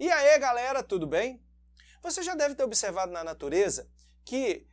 E aí, galera, tudo bem? Você já deve ter observado na natureza que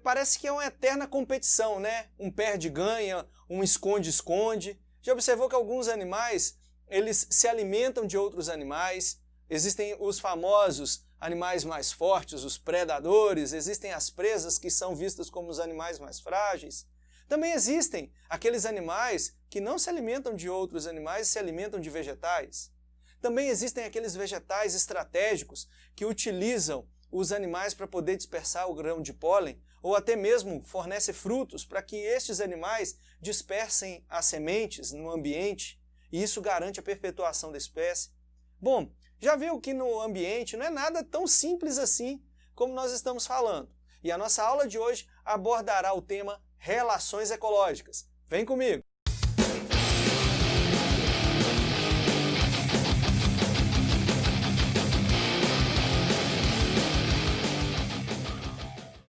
parece que é uma eterna competição, né? Um perde-ganha, um esconde-esconde. Já observou que alguns animais, eles se alimentam de outros animais? Existem os famosos animais mais fortes, os predadores, existem as presas que são vistas como os animais mais frágeis. Também existem aqueles animais que não se alimentam de outros animais e se alimentam de vegetais. Também existem aqueles vegetais estratégicos que utilizam os animais para poder dispersar o grão de pólen, ou até mesmo fornece frutos para que estes animais dispersem as sementes no ambiente, e isso garante a perpetuação da espécie. Bom, já viu que no ambiente não é nada tão simples assim como nós estamos falando. E a nossa aula de hoje abordará o tema relações ecológicas. Vem comigo!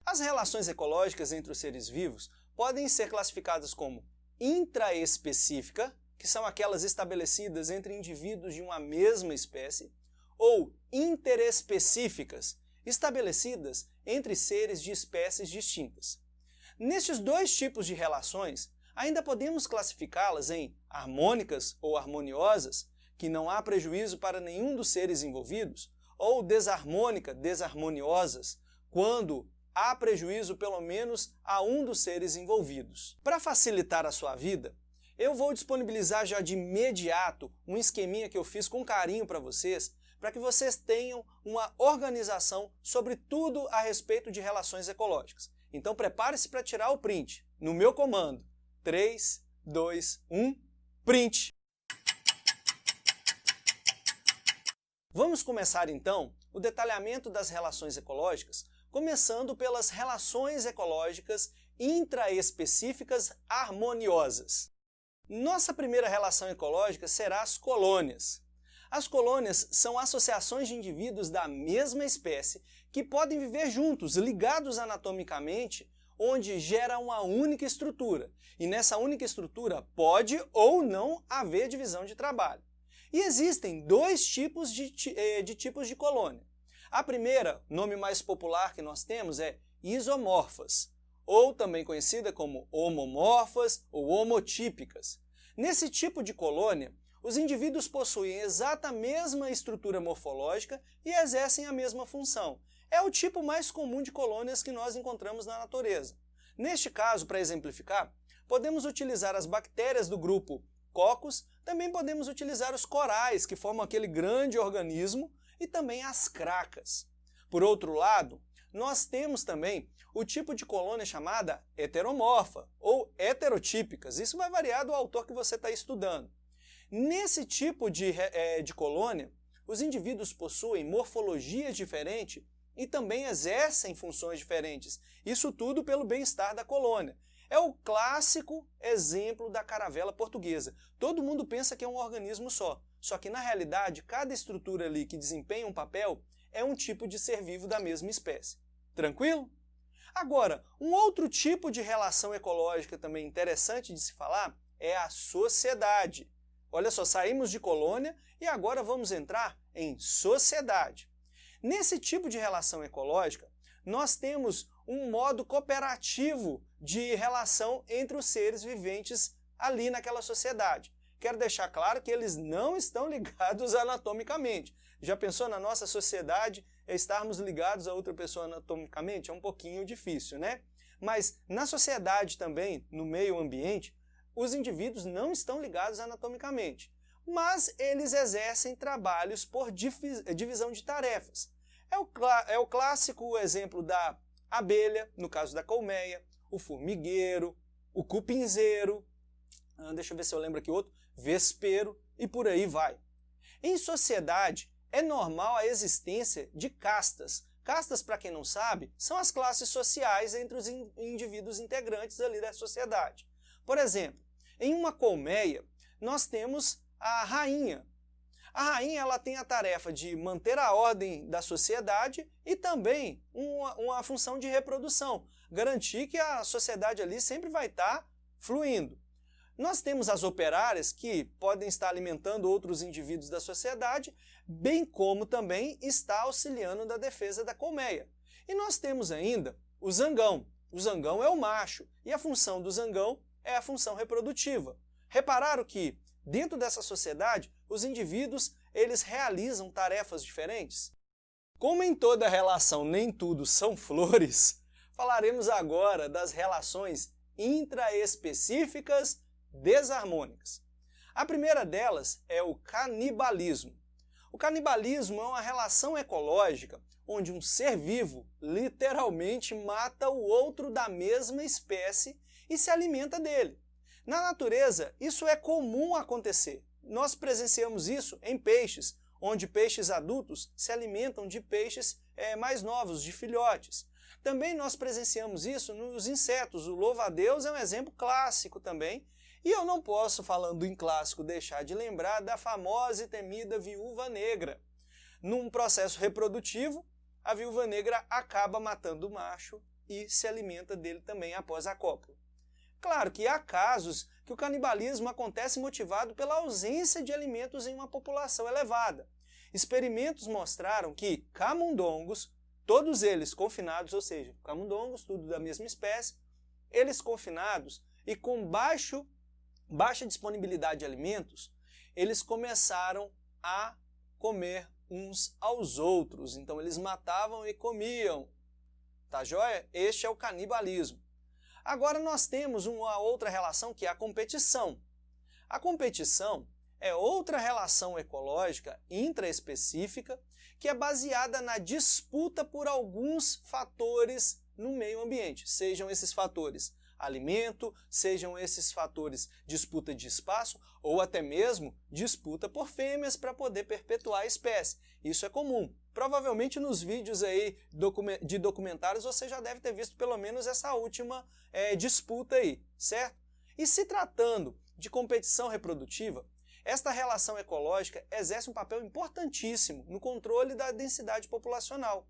As relações ecológicas entre os seres vivos podem ser classificadas como intraespecífica, que são aquelas estabelecidas entre indivíduos de uma mesma espécie, ou interespecíficas, estabelecidas entre seres de espécies distintas. Nestes dois tipos de relações, ainda podemos classificá-las em harmônicas ou harmoniosas, que não há prejuízo para nenhum dos seres envolvidos, ou desarmônica, desarmoniosas, quando há prejuízo pelo menos a um dos seres envolvidos. Para facilitar a sua vida, eu vou disponibilizar já de imediato um esqueminha que eu fiz com carinho para vocês que vocês tenham uma organização sobre tudo a respeito de relações ecológicas. Então prepare-se para tirar o print. No meu comando, 3, 2, 1, print! Vamos começar então o detalhamento das relações ecológicas, começando pelas relações ecológicas intraespecíficas harmoniosas. Nossa primeira relação ecológica será as colônias. As colônias são associações de indivíduos da mesma espécie que podem viver juntos, ligados anatomicamente, onde gera uma única estrutura. E nessa única estrutura pode ou não haver divisão de trabalho. E existem dois tipos de colônia. A primeira, nome mais popular que nós temos, é isomorfas, ou também conhecida como homomorfas ou homotípicas. Nesse tipo de colônia, os indivíduos possuem exata a mesma estrutura morfológica e exercem a mesma função. É o tipo mais comum de colônias que nós encontramos na natureza. Neste caso, para exemplificar, podemos utilizar as bactérias do grupo Coccus, também podemos utilizar os corais, que formam aquele grande organismo, e também as cracas. Por outro lado, nós temos também o tipo de colônia chamada heteromorfa, ou heterotípicas. Isso vai variar do autor que você está estudando. Nesse tipo de colônia, os indivíduos possuem morfologias diferentes e também exercem funções diferentes. Isso tudo pelo bem-estar da colônia. É o clássico exemplo da caravela portuguesa. Todo mundo pensa que é um organismo só que na realidade cada estrutura ali que desempenha um papel é um tipo de ser vivo da mesma espécie. Tranquilo? Agora, um outro tipo de relação ecológica também interessante de se falar é a sociedade. Olha só, saímos de colônia e agora vamos entrar em sociedade. Nesse tipo de relação ecológica, nós temos um modo cooperativo de relação entre os seres viventes ali naquela sociedade. Quero deixar claro que eles não estão ligados anatomicamente. Já pensou na nossa sociedade estarmos ligados a outra pessoa anatomicamente? É um pouquinho difícil, né? Mas na sociedade também, no meio ambiente, os indivíduos não estão ligados anatomicamente, mas eles exercem trabalhos por divisão de tarefas. É o clássico exemplo da abelha, no caso da colmeia, o formigueiro, o cupinzeiro, deixa eu ver se eu lembro aqui outro, vespeiro e por aí vai. Em sociedade, é normal a existência de castas. Castas, para quem não sabe, são as classes sociais entre os indivíduos integrantes ali da sociedade. Por exemplo, em uma colmeia, nós temos a rainha. A rainha ela tem a tarefa de manter a ordem da sociedade e também uma função de reprodução, garantir que a sociedade ali sempre vai estar fluindo. Nós temos as operárias que podem estar alimentando outros indivíduos da sociedade, bem como também está auxiliando na defesa da colmeia. E nós temos ainda o zangão. O zangão é o macho e a função do zangão é a função reprodutiva. Repararam que dentro dessa sociedade os indivíduos eles realizam tarefas diferentes? Como em toda relação nem tudo são flores, falaremos agora das relações intraespecíficas desarmônicas. A primeira delas é o canibalismo. O canibalismo é uma relação ecológica onde um ser vivo literalmente mata o outro da mesma espécie e se alimenta dele. Na natureza, isso é comum acontecer. Nós presenciamos isso em peixes, onde peixes adultos se alimentam de peixes mais novos, de filhotes. Também nós presenciamos isso nos insetos. O louva-a-Deus é um exemplo clássico também. E eu não posso, falando em clássico, deixar de lembrar da famosa e temida viúva negra. Num processo reprodutivo, a viúva negra acaba matando o macho e se alimenta dele também após a cópula. Claro que há casos que o canibalismo acontece motivado pela ausência de alimentos em uma população elevada. Experimentos mostraram que camundongos, todos eles confinados, ou seja, camundongos, tudo da mesma espécie, eles confinados e com baixa disponibilidade de alimentos, eles começaram a comer uns aos outros. Então eles matavam e comiam. Tá joia? Este é o canibalismo. Agora nós temos uma outra relação que é a competição. A competição é outra relação ecológica intraespecífica que é baseada na disputa por alguns fatores no meio ambiente, sejam esses fatores alimento, sejam esses fatores disputa de espaço ou até mesmo disputa por fêmeas para poder perpetuar a espécie. Isso é comum. Provavelmente nos vídeos aí de documentários você já deve ter visto pelo menos essa última disputa aí, certo? E se tratando de competição reprodutiva, esta relação ecológica exerce um papel importantíssimo no controle da densidade populacional,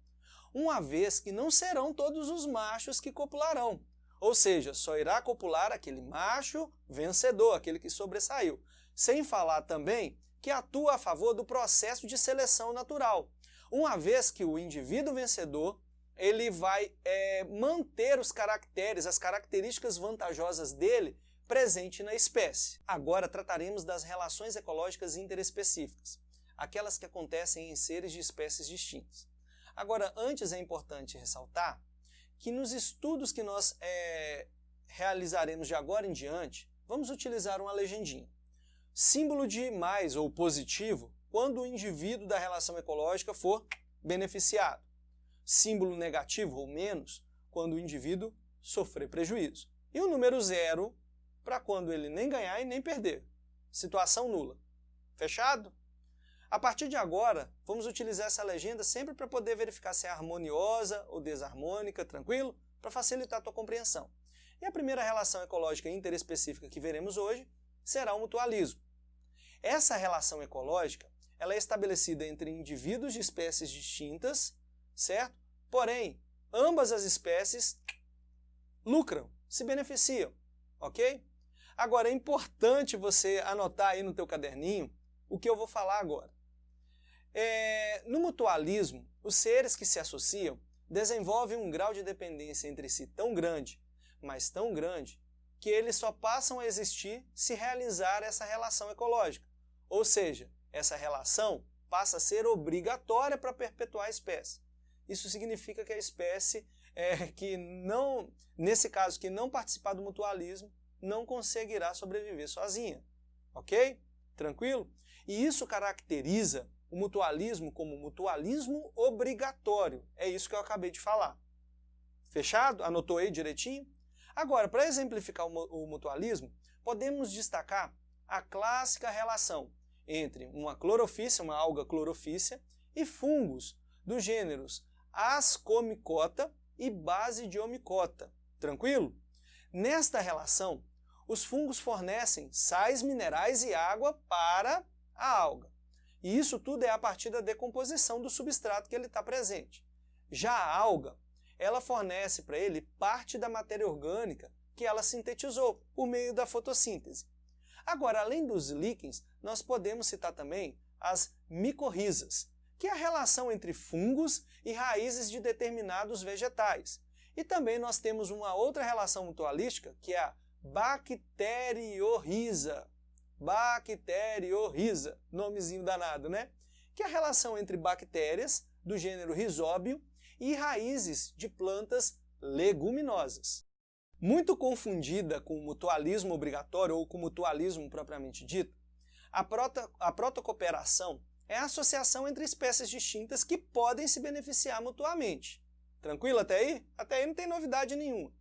uma vez que não serão todos os machos que copularão. Ou seja, só irá copular aquele macho vencedor, aquele que sobressaiu. Sem falar também que atua a favor do processo de seleção natural, uma vez que o indivíduo vencedor ele vai manter os caracteres, as características vantajosas dele presente na espécie. Agora trataremos das relações ecológicas interespecíficas, aquelas que acontecem em seres de espécies distintas. Agora, antes é importante ressaltar que nos estudos que nós realizaremos de agora em diante, vamos utilizar uma legendinha. Símbolo de mais ou positivo quando o indivíduo da relação ecológica for beneficiado. Símbolo negativo ou menos quando o indivíduo sofrer prejuízo. E o número 0 para quando ele nem ganhar e nem perder. Situação nula. Fechado? A partir de agora, vamos utilizar essa legenda sempre para poder verificar se é harmoniosa ou desarmônica, tranquilo? Para facilitar a tua compreensão. E a primeira relação ecológica interespecífica que veremos hoje será o mutualismo. Essa relação ecológica ela é estabelecida entre indivíduos de espécies distintas, certo? Porém, ambas as espécies lucram, se beneficiam, ok? Agora, é importante você anotar aí no teu caderninho o que eu vou falar agora. No mutualismo, os seres que se associam desenvolvem um grau de dependência entre si tão grande, mas tão grande, que eles só passam a existir se realizar essa relação ecológica. Ou seja, essa relação passa a ser obrigatória para perpetuar a espécie. Isso significa que a espécie nesse caso, que não participar do mutualismo, não conseguirá sobreviver sozinha. Ok? Tranquilo? E isso caracteriza o mutualismo como mutualismo obrigatório. É isso que eu acabei de falar. Fechado? Anotou aí direitinho? Agora, para exemplificar o mutualismo, podemos destacar a clássica relação entre uma clorofícia, uma alga clorofícia, e fungos dos gêneros Ascomycota e Basidiomycota. Tranquilo? Nesta relação, os fungos fornecem sais minerais e água para a alga. E isso tudo é a partir da decomposição do substrato que ele está presente. Já a alga, ela fornece para ele parte da matéria orgânica que ela sintetizou por meio da fotossíntese. Agora, além dos líquens, nós podemos citar também as micorrizas, que é a relação entre fungos e raízes de determinados vegetais. E também nós temos uma outra relação mutualística, que é a bacteriorriza. Bacteriorriza, nomezinho danado, né? Que é a relação entre bactérias do gênero Rhizóbio e raízes de plantas leguminosas. Muito confundida com o mutualismo obrigatório ou com o mutualismo propriamente dito, a protocooperação é a associação entre espécies distintas que podem se beneficiar mutuamente. Tranquilo até aí? Até aí não tem novidade nenhuma.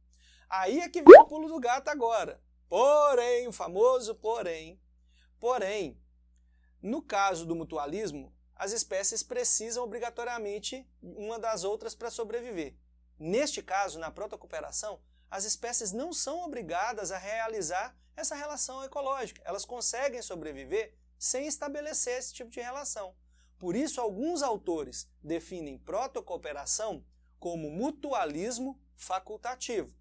Aí é que vem o pulo do gato agora. Porém, o famoso porém. Porém, no caso do mutualismo, as espécies precisam obrigatoriamente uma das outras para sobreviver. Neste caso, na protocooperação, as espécies não são obrigadas a realizar essa relação ecológica. Elas conseguem sobreviver sem estabelecer esse tipo de relação. Por isso, alguns autores definem protocooperação como mutualismo facultativo.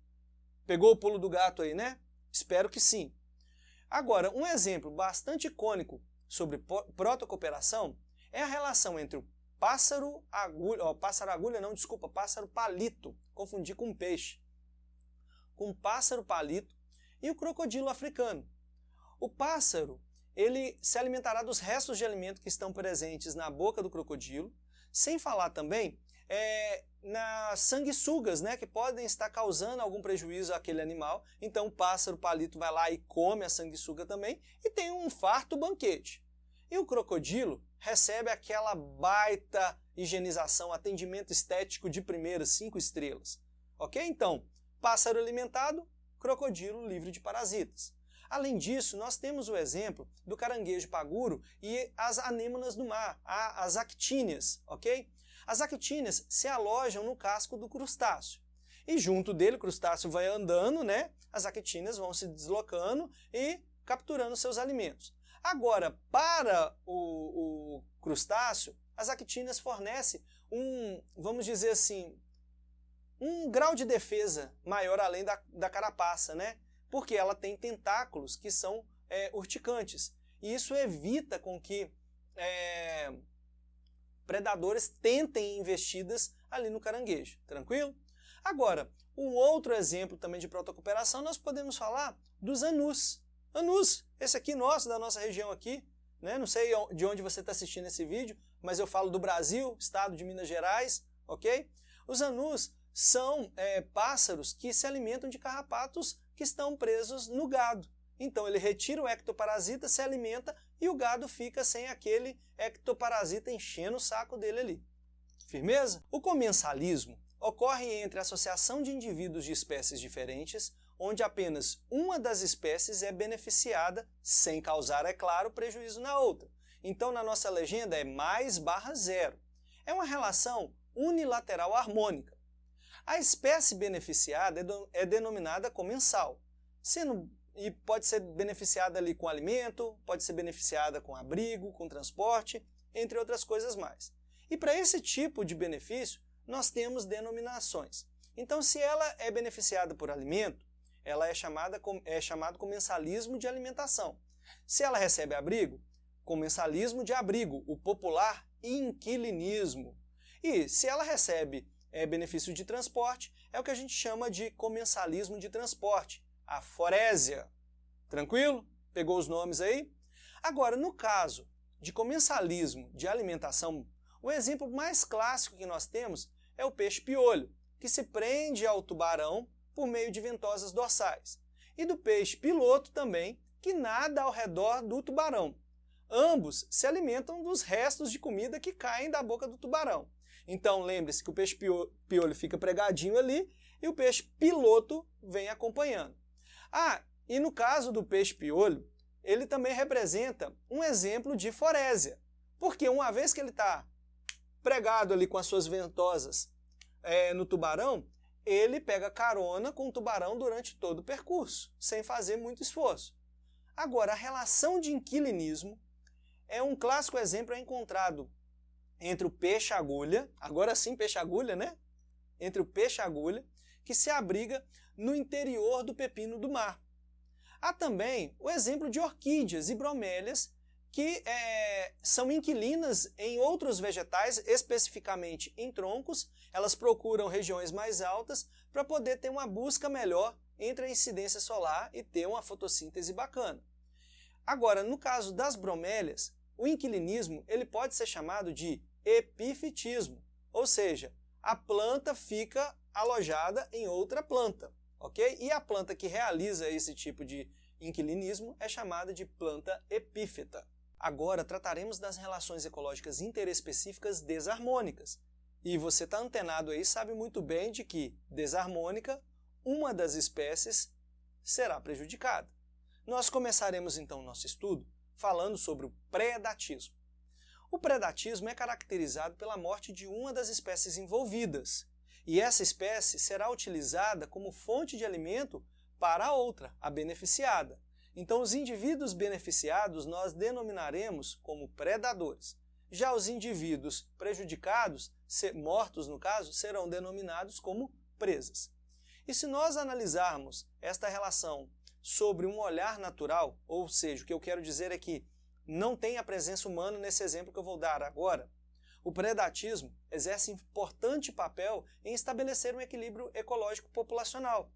Pegou o pulo do gato aí, né? Espero que sim. Agora, um exemplo bastante icônico sobre protocooperação é a relação entre o pássaro palito, confundi com peixe, com o pássaro palito e o crocodilo africano. O pássaro, ele se alimentará dos restos de alimento que estão presentes na boca do crocodilo, sem falar também nas sanguessugas, né, que podem estar causando algum prejuízo àquele animal. Então o pássaro palito vai lá e come a sanguessuga também e tem um farto banquete. E o crocodilo recebe aquela baita higienização, atendimento estético de primeira, 5 estrelas. Ok? Então, pássaro alimentado, crocodilo livre de parasitas. Além disso, nós temos o exemplo do caranguejo paguro e as anêmonas do mar, as actíneas, ok? As actíneas se alojam no casco do crustáceo. E junto dele, o crustáceo vai andando, né? As actíneas vão se deslocando e capturando seus alimentos. Agora, para o crustáceo, as actíneas fornecem vamos dizer assim, um grau de defesa maior além da carapaça, né? Porque ela tem tentáculos que são urticantes. E isso evita com que predadores tentem investidas ali no caranguejo. Tranquilo? Agora, um outro exemplo também de protocooperação, nós podemos falar dos anus. Anus, esse aqui nosso, da nossa região aqui, né? Não sei de onde você está assistindo esse vídeo, mas eu falo do Brasil, estado de Minas Gerais, ok? Os anus são pássaros que se alimentam de carrapatos que estão presos no gado. Então ele retira o ectoparasita, se alimenta e o gado fica sem aquele ectoparasita enchendo o saco dele ali. Firmeza? O comensalismo ocorre entre a associação de indivíduos de espécies diferentes, onde apenas uma das espécies é beneficiada, sem causar, é claro, prejuízo na outra. Então na nossa legenda é mais/0. É uma relação unilateral harmônica. A espécie beneficiada é denominada comensal, e pode ser beneficiada ali com alimento, pode ser beneficiada com abrigo, com transporte, entre outras coisas mais. E para esse tipo de benefício, nós temos denominações. Então, se ela é beneficiada por alimento, ela é chamado comensalismo de alimentação. Se ela recebe abrigo, comensalismo de abrigo, o popular inquilinismo. E se ela recebe benefício de transporte, é o que a gente chama de comensalismo de transporte, a forésia. Tranquilo? Pegou os nomes aí? Agora, no caso de comensalismo de alimentação, o exemplo mais clássico que nós temos é o peixe-piolho, que se prende ao tubarão por meio de ventosas dorsais. E do peixe-piloto também, que nada ao redor do tubarão. Ambos se alimentam dos restos de comida que caem da boca do tubarão. Então lembre-se que o peixe-piolho fica pregadinho ali e o peixe-piloto vem acompanhando. E no caso do peixe-piolho, ele também representa um exemplo de forésia. Porque uma vez que ele está pregado ali com as suas ventosas no tubarão, ele pega carona com o tubarão durante todo o percurso, sem fazer muito esforço. Agora, a relação de inquilinismo é um clássico exemplo encontrado entre o peixe-agulha, agora sim peixe-agulha, né? Entre o peixe-agulha, que se abriga no interior do pepino do mar. Há também o exemplo de orquídeas e bromélias que são inquilinas em outros vegetais, especificamente em troncos. Elas procuram regiões mais altas para poder ter uma busca melhor entre a incidência solar e ter uma fotossíntese bacana. Agora, no caso das bromélias, o inquilinismo ele pode ser chamado de epifitismo, ou seja, a planta fica alojada em outra planta, ok? E a planta que realiza esse tipo de inquilinismo é chamada de planta epífita. Agora trataremos das relações ecológicas interespecíficas desarmônicas. E você está antenado aí, sabe muito bem de que, desarmônica, uma das espécies será prejudicada. Nós começaremos então nosso estudo falando sobre o predatismo. O predatismo é caracterizado pela morte de uma das espécies envolvidas, e essa espécie será utilizada como fonte de alimento para a outra, a beneficiada. Então, os indivíduos beneficiados nós denominaremos como predadores. Já os indivíduos prejudicados, mortos no caso, serão denominados como presas. E se nós analisarmos esta relação sobre um olhar natural, ou seja, o que eu quero dizer é que não tem a presença humana nesse exemplo que eu vou dar agora, o predatismo exerce importante papel em estabelecer um equilíbrio ecológico populacional.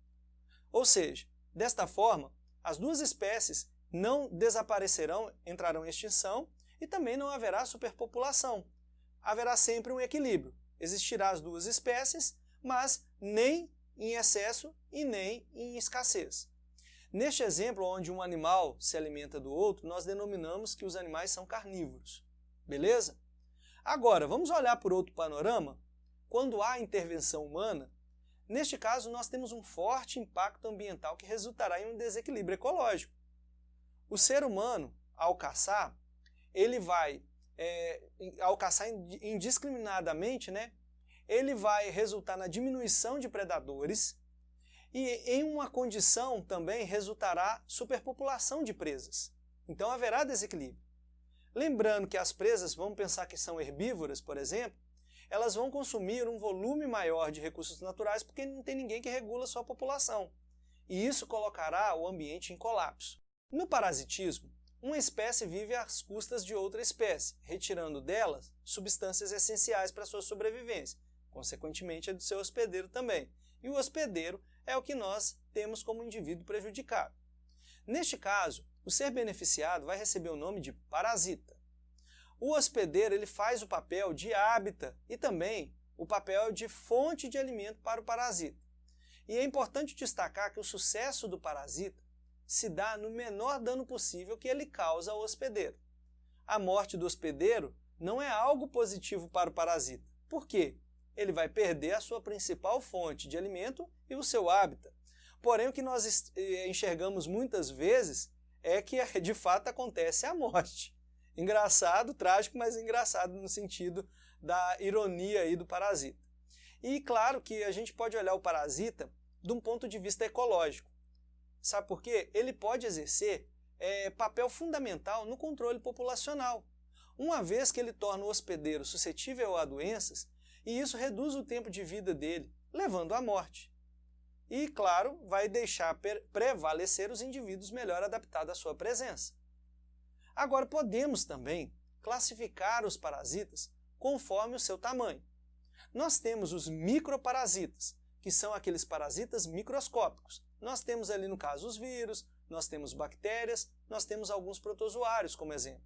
Ou seja, desta forma, as duas espécies não desaparecerão, entrarão em extinção e também não haverá superpopulação. Haverá sempre um equilíbrio. Existirá as duas espécies, mas nem em excesso e nem em escassez. Neste exemplo, onde um animal se alimenta do outro, nós denominamos que os animais são carnívoros. Beleza? Agora, vamos olhar por outro panorama. Quando há intervenção humana, neste caso nós temos um forte impacto ambiental que resultará em um desequilíbrio ecológico. O ser humano, ao caçar, ele vai, ao caçar indiscriminadamente, ele vai resultar na diminuição de predadores e em uma condição também resultará superpopulação de presas. Então haverá desequilíbrio. Lembrando que as presas, vamos pensar que são herbívoras, por exemplo, elas vão consumir um volume maior de recursos naturais porque não tem ninguém que regula sua população. E isso colocará o ambiente em colapso. No parasitismo, uma espécie vive às custas de outra espécie, retirando delas substâncias essenciais para sua sobrevivência. Consequentemente, é do seu hospedeiro também. E o hospedeiro é o que nós temos como indivíduo prejudicado. Neste caso, o ser beneficiado vai receber o nome de parasita. O hospedeiro ele faz o papel de hábitat e também o papel de fonte de alimento para o parasita. E é importante destacar que o sucesso do parasita se dá no menor dano possível que ele causa ao hospedeiro. A morte do hospedeiro não é algo positivo para o parasita. Por quê? Ele vai perder a sua principal fonte de alimento e o seu hábitat. Porém, o que nós enxergamos muitas vezes é que de fato acontece a morte. Engraçado, trágico, mas engraçado no sentido da ironia aí do parasita. E claro que a gente pode olhar o parasita de um ponto de vista ecológico. Sabe por quê? Ele pode exercer papel fundamental no controle populacional, uma vez que ele torna o hospedeiro suscetível a doenças e isso reduz o tempo de vida dele, levando à morte. E, claro, vai deixar prevalecer os indivíduos melhor adaptados à sua presença. Agora, podemos também classificar os parasitas conforme o seu tamanho. Nós temos os microparasitas, que são aqueles parasitas microscópicos. Nós temos ali, no caso, os vírus, nós temos bactérias, nós temos alguns protozoários como exemplo.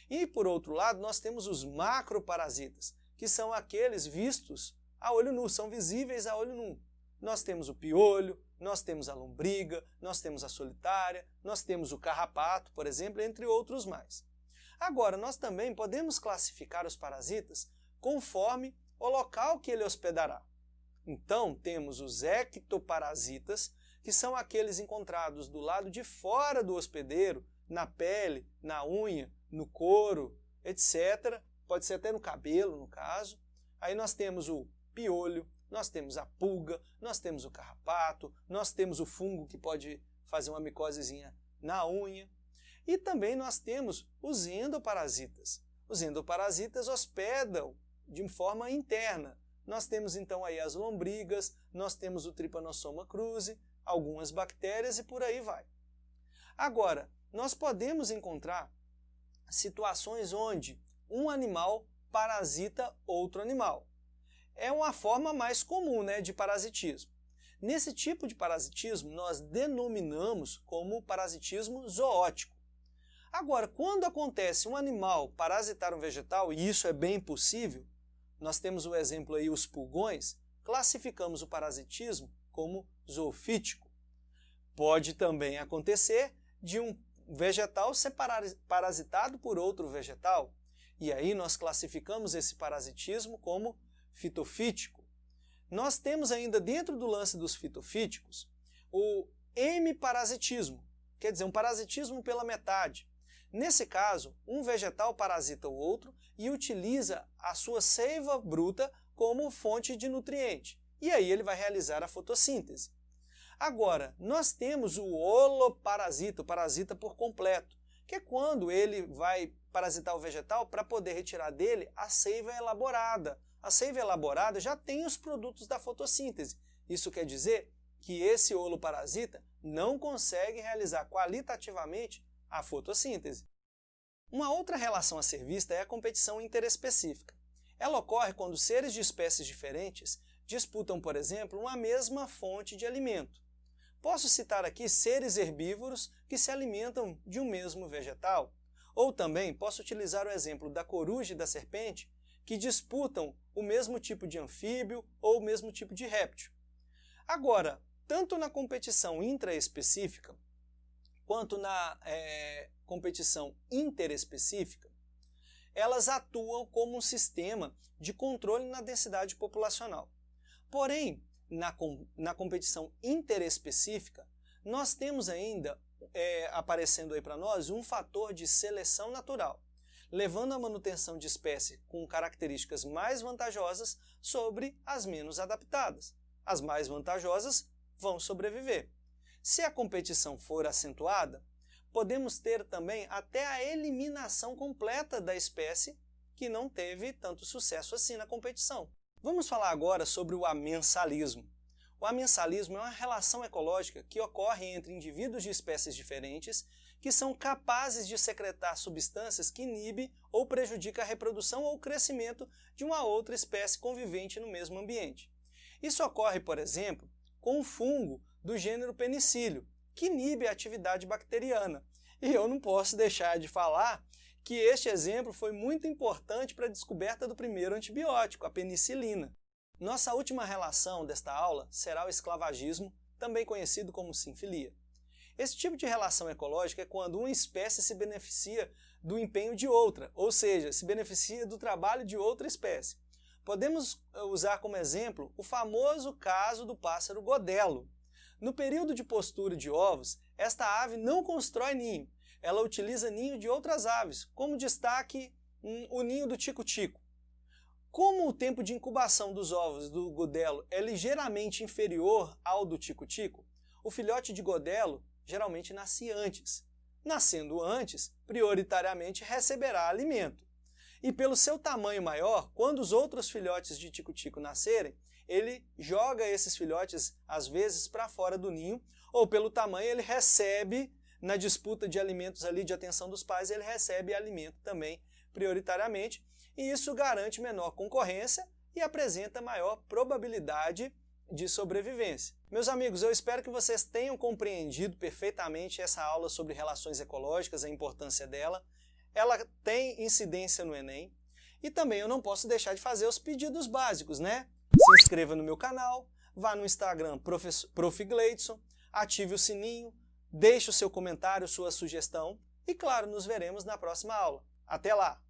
E, por outro lado, nós temos os macroparasitas, que são aqueles vistos a olho nu, são visíveis a olho nu. Nós temos o piolho, nós temos a lombriga, nós temos a solitária, nós temos o carrapato, por exemplo, entre outros mais. Agora, nós também podemos classificar os parasitas conforme o local que ele hospedará. Então, temos os ectoparasitas, que são aqueles encontrados do lado de fora do hospedeiro, na pele, na unha, no couro, etc. Pode ser até no cabelo, no caso. Aí nós temos o piolho, nós temos a pulga, nós temos o carrapato, nós temos o fungo que pode fazer uma micosezinha na unha. E também nós temos os endoparasitas. Os endoparasitas hospedam de forma interna. Nós temos então aí as lombrigas, nós temos o Trypanosoma cruzi, algumas bactérias e por aí vai. Agora, nós podemos encontrar situações onde um animal parasita outro animal. É uma forma mais comum, né, de parasitismo. Nesse tipo de parasitismo, nós denominamos como parasitismo zoótico. Agora, quando acontece um animal parasitar um vegetal, e isso é bem possível, nós temos o exemplo aí, os pulgões, classificamos o parasitismo como zoofítico. Pode também acontecer de um vegetal ser parasitado por outro vegetal, e aí nós classificamos esse parasitismo como fitofítico. Nós temos ainda dentro do lance dos fitofíticos o hemiparasitismo, quer dizer, um parasitismo pela metade. Nesse caso, um vegetal parasita o outro e utiliza a sua seiva bruta como fonte de nutriente, e aí ele vai realizar a fotossíntese. Agora, nós temos o holoparasita, o parasita por completo, que é quando ele vai parasitar o vegetal para poder retirar dele a seiva elaborada. A seiva elaborada já tem os produtos da fotossíntese. Isso quer dizer que esse holoparasita não consegue realizar qualitativamente a fotossíntese. Uma outra relação a ser vista é a competição interespecífica. Ela ocorre quando seres de espécies diferentes disputam, por exemplo, uma mesma fonte de alimento. Posso citar aqui seres herbívoros que se alimentam de um mesmo vegetal. Ou também posso utilizar o exemplo da coruja e da serpente, que disputam o mesmo tipo de anfíbio ou o mesmo tipo de réptil. Agora, tanto na competição intraespecífica, quanto na competição interespecífica, elas atuam como um sistema de controle na densidade populacional. Porém, na competição interespecífica, nós temos ainda aparecendo aí para nós um fator de seleção natural, levando à manutenção de espécie com características mais vantajosas sobre as menos adaptadas. As mais vantajosas vão sobreviver. Se a competição for acentuada, podemos ter também até a eliminação completa da espécie que não teve tanto sucesso assim na competição. Vamos falar agora sobre o amensalismo. O amensalismo é uma relação ecológica que ocorre entre indivíduos de espécies diferentes que são capazes de secretar substâncias que inibem ou prejudicam a reprodução ou o crescimento de uma outra espécie convivente no mesmo ambiente. Isso ocorre, por exemplo, com o fungo do gênero penicílio, que inibe a atividade bacteriana. E eu não posso deixar de falar que este exemplo foi muito importante para a descoberta do primeiro antibiótico, a penicilina. Nossa última relação desta aula será o esclavagismo, também conhecido como sinfilia. Esse tipo de relação ecológica é quando uma espécie se beneficia do empenho de outra, ou seja, se beneficia do trabalho de outra espécie. Podemos usar como exemplo o famoso caso do pássaro godelo. No período de postura de ovos, esta ave não constrói ninho, ela utiliza ninho de outras aves, como destaque o ninho do tico-tico. Como o tempo de incubação dos ovos do godelo é ligeiramente inferior ao do tico-tico, o filhote de godelo geralmente nasce antes. Nascendo antes, prioritariamente receberá alimento. E pelo seu tamanho maior, quando os outros filhotes de tico-tico nascerem, ele joga esses filhotes, às vezes, para fora do ninho, ou pelo tamanho ele recebe, na disputa de alimentos ali, de atenção dos pais, ele recebe alimento também, prioritariamente, e isso garante menor concorrência e apresenta maior probabilidade de sobrevivência. Meus amigos, eu espero que vocês tenham compreendido perfeitamente essa aula sobre relações ecológicas, a importância dela. Ela tem incidência no Enem. E também eu não posso deixar de fazer os pedidos básicos, né? Se inscreva no meu canal, vá no Instagram Prof. Gleidson, ative o sininho, deixe o seu comentário, sua sugestão e, claro, nos veremos na próxima aula. Até lá!